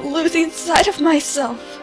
losing sight of myself.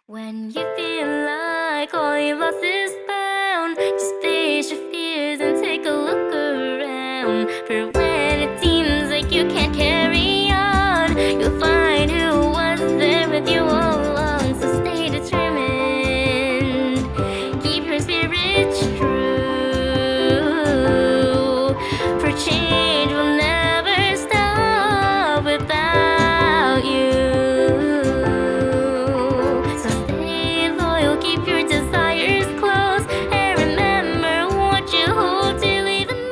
When you feel like all you lost is found, just face your fears and take a look around. For when it seems like you can't carry on, you'll find who was there with you all along. So stay determined, keep your spirits true. For change will never stop without you. So stay loyal, keep your desires close, and remember what you hold dearly the most.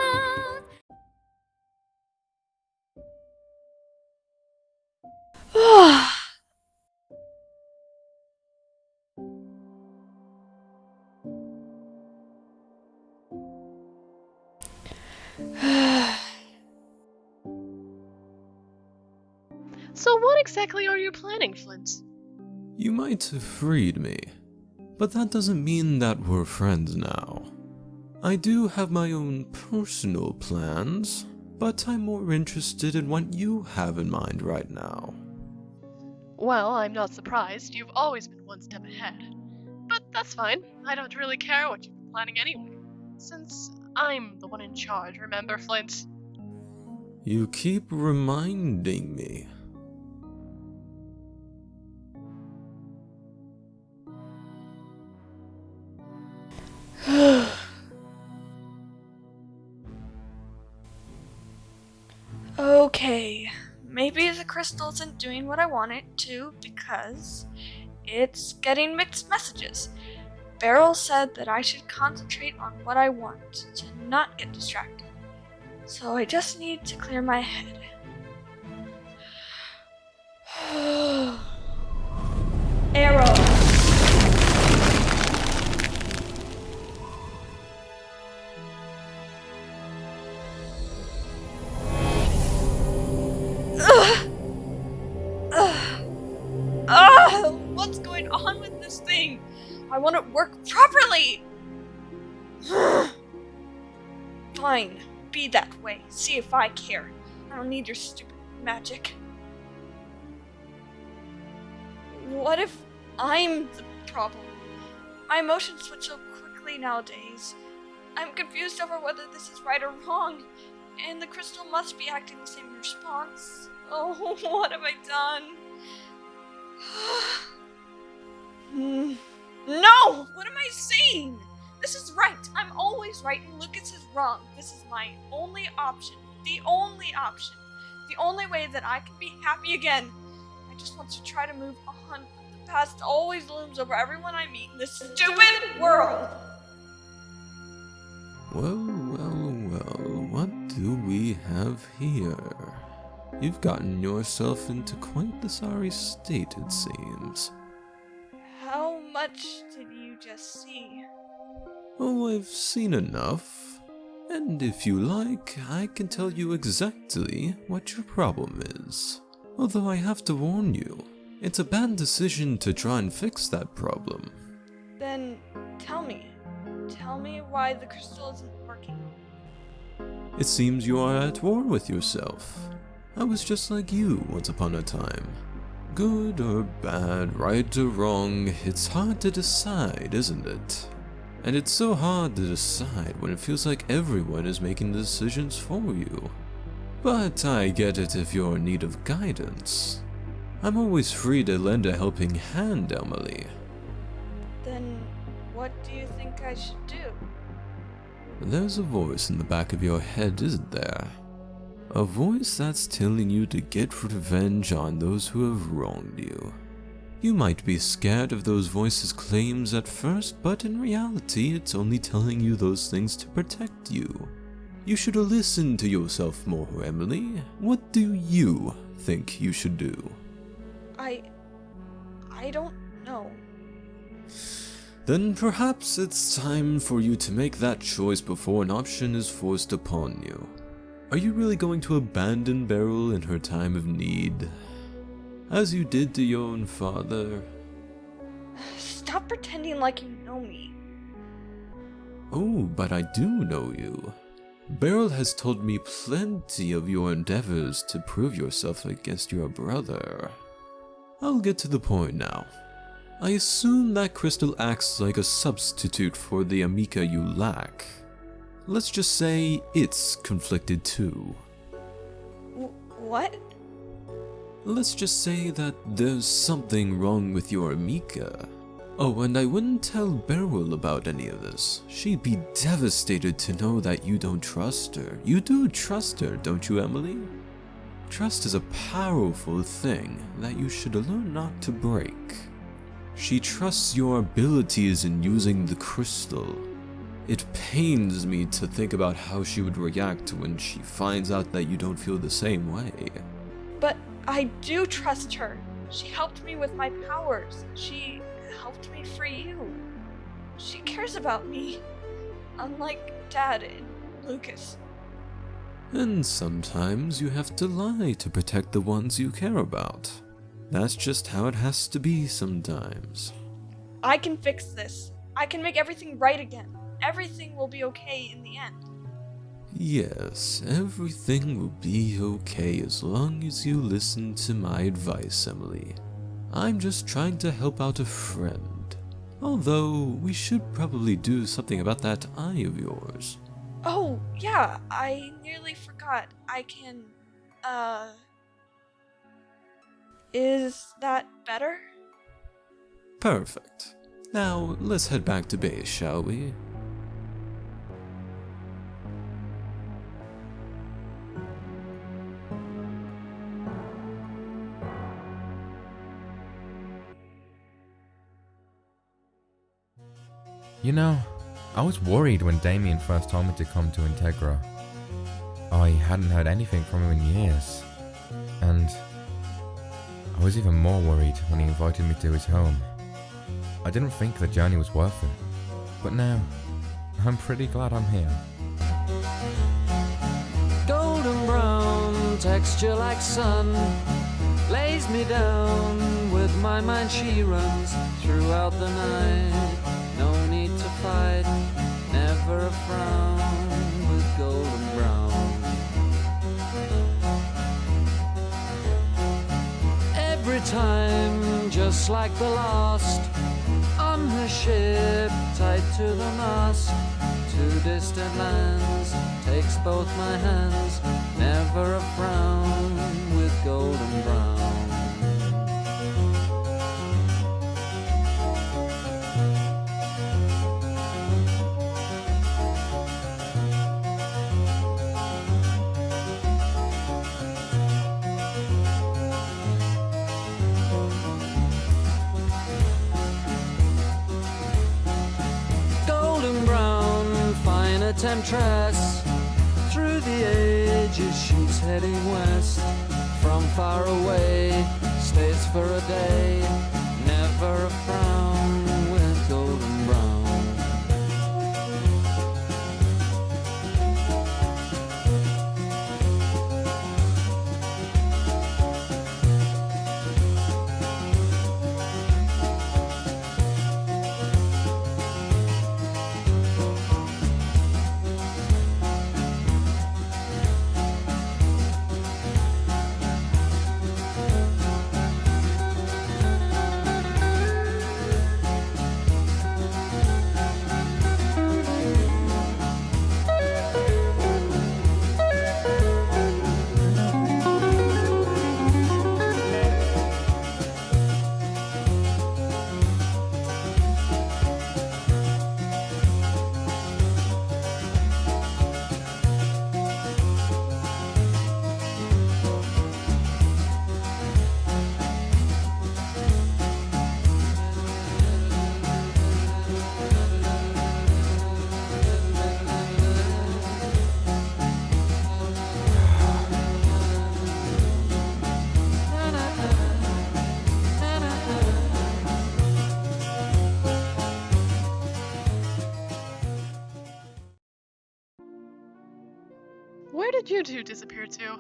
So what exactly are you planning, Flint? You might have freed me, but that doesn't mean that we're friends now. I do have my own personal plans, but I'm more interested in what you have in mind right now. Well, I'm not surprised. You've always been one step ahead. But that's fine. I don't really care what you've been planning anyway. Since I'm the one in charge, remember, Flint? You keep reminding me. Okay, maybe the crystal isn't doing what I want it to because it's getting mixed messages. Beryl said that I should concentrate on what I want to not get distracted. So I just need to clear my head. Arrow. What's going on with this thing? I want it to work properly! Fine, be that way. See if I care. I don't need your stupid magic. What if I'm the problem? My emotions switch so quickly nowadays. I'm confused over whether this is right or wrong, and the crystal must be acting the same in response. Oh, what have I done? No! What am I saying? This is right. I'm always right and Lucas is wrong. This is my only option. The only option. The only way that I can be happy again. I just want to try to move on. The past always looms over everyone I meet in this stupid world. Well, what do we have here? You've gotten yourself into quite the sorry state, it seems. How much did you just see? Oh, I've seen enough. And if you like, I can tell you exactly what your problem is. Although I have to warn you, it's a bad decision to try and fix that problem. Then tell me. Tell me why the crystal isn't working. It seems you are at war with yourself. I was just like you once upon a time. Good or bad, right or wrong, it's hard to decide, isn't it? And it's so hard to decide when it feels like everyone is making the decisions for you. But I get it if you're in need of guidance. I'm always free to lend a helping hand, Emily. Then what do you think I should do? There's a voice in the back of your head, isn't there? A voice that's telling you to get revenge on those who have wronged you. You might be scared of those voices' claims at first, but in reality it's only telling you those things to protect you. You should listen to yourself more, Emily. What do you think you should do? I don't know. Then perhaps it's time for you to make that choice before an option is forced upon you. Are you really going to abandon Beryl in her time of need? As you did to your own father? Stop pretending like you know me. Oh, but I do know you. Beryl has told me plenty of your endeavors to prove yourself against your brother. I'll get to the point now. I assume that crystal acts like a substitute for the Amica you lack. Let's just say it's conflicted too. What? Let's just say that there's something wrong with your Amica. Oh, and I wouldn't tell Beryl about any of this. She'd be devastated to know that you don't trust her. You do trust her, don't you, Emily? Trust is a powerful thing that you should learn not to break. She trusts your abilities in using the crystal. It pains me to think about how she would react when she finds out that you don't feel the same way. But I do trust her. She helped me with my powers. She helped me free you. She cares about me. Unlike Dad and Lucas. And sometimes you have to lie to protect the ones you care about. That's just how it has to be sometimes. I can fix this. I can make everything right again. Everything will be okay in the end. Yes, everything will be okay as long as you listen to my advice, Emily. I'm just trying to help out a friend. Although, we should probably do something about that eye of yours. Oh, yeah, I nearly forgot. I can, Is that better? Perfect. Now, let's head back to base, shall we? You know, I was worried when Damien first told me to come to Integra. I hadn't heard anything from him in years, and I was even more worried when he invited me to his home. I didn't think the journey was worth it, but now, I'm pretty glad I'm here. Golden brown, texture like sun, lays me down. With my mind she runs throughout the night. No need to fight, never a frown with golden brown. Every time, just like the last, on her ship, tied to the mast, to distant lands, takes both my hands, never a frown with golden brown. Temptress, through the ages she's heading west. From far away, stays for a day, never a frown with golden brown. Where did you two disappear to?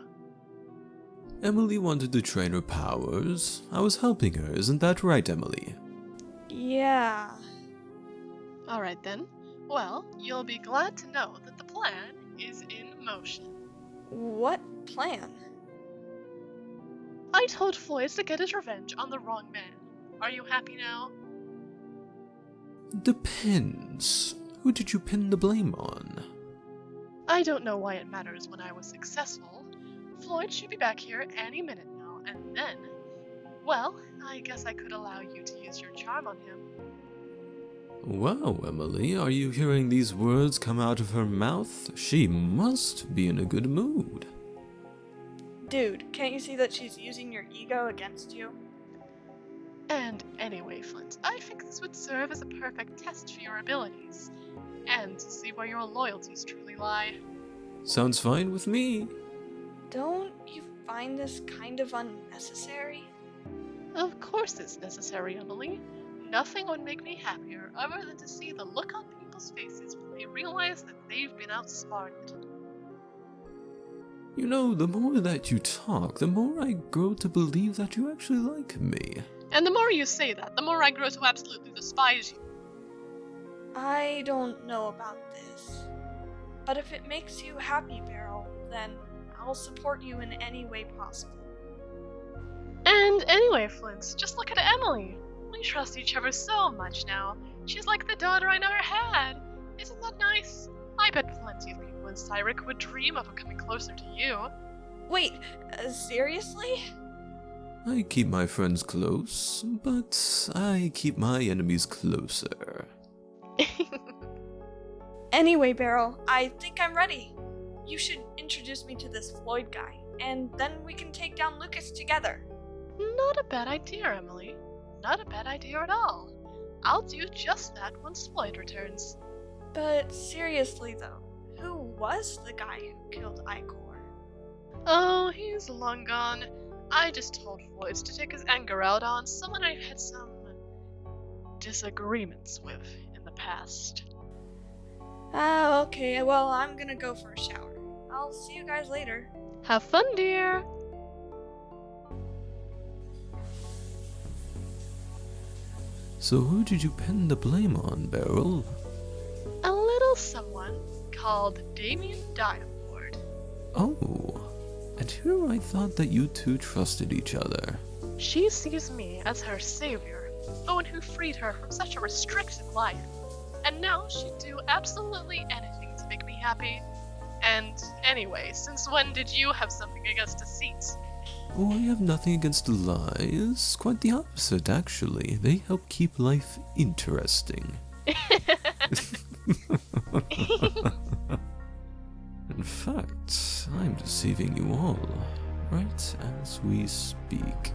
Emily wanted to train her powers. I was helping her, isn't that right, Emily? Yeah. Alright then. Well, you'll be glad to know that the plan is in motion. What plan? I told Floyd to get his revenge on the wrong man. Are you happy now? Depends. Who did you pin the blame on? I don't know why it matters when I was successful. Floyd should be back here any minute now, and then, well, I guess I could allow you to use your charm on him. Wow, Emily, are you hearing these words come out of her mouth? She must be in a good mood. Dude, can't you see that she's using your ego against you? And anyway, Flint, I think this would serve as a perfect test for your abilities, and to see where your loyalties truly lie. Sounds fine with me. Don't you find this kind of unnecessary? Of course it's necessary, Emily. Nothing would make me happier other than to see the look on people's faces when they realize that they've been outsmarted. You know, the more that you talk, the more I grow to believe that you actually like me. And the more you say that, the more I grow to absolutely despise you. I don't know about this. But if it makes you happy, Beryl, then I'll support you in any way possible. And anyway, Flint, just look at Emily. We trust each other so much now. She's like the daughter I never had. Isn't that nice? I bet plenty of people in Cyric would dream of coming closer to you. Wait, seriously? I keep my friends close, but I keep my enemies closer. Anyway, Beryl, I think I'm ready. You should introduce me to this Floyd guy, and then we can take down Lucas together. Not a bad idea, Emily. Not a bad idea at all. I'll do just that once Floyd returns. But seriously though, who was the guy who killed Icor? Oh, he's long gone. I just told Floyd to take his anger out on someone I've had some disagreements with in the past. Ah, okay, well, I'm gonna go for a shower. I'll see you guys later. Have fun, dear! So who did you pin the blame on, Beryl? A little someone called Damien Diamond. Oh, and here I thought that you two trusted each other. She sees me as her savior, the one who freed her from such a restricted life. And now she'd do absolutely anything to make me happy. And anyway, since when did you have something against deceit? Oh, I have nothing against lies. Quite the opposite, actually. They help keep life interesting. In fact, I'm deceiving you all, right as we speak.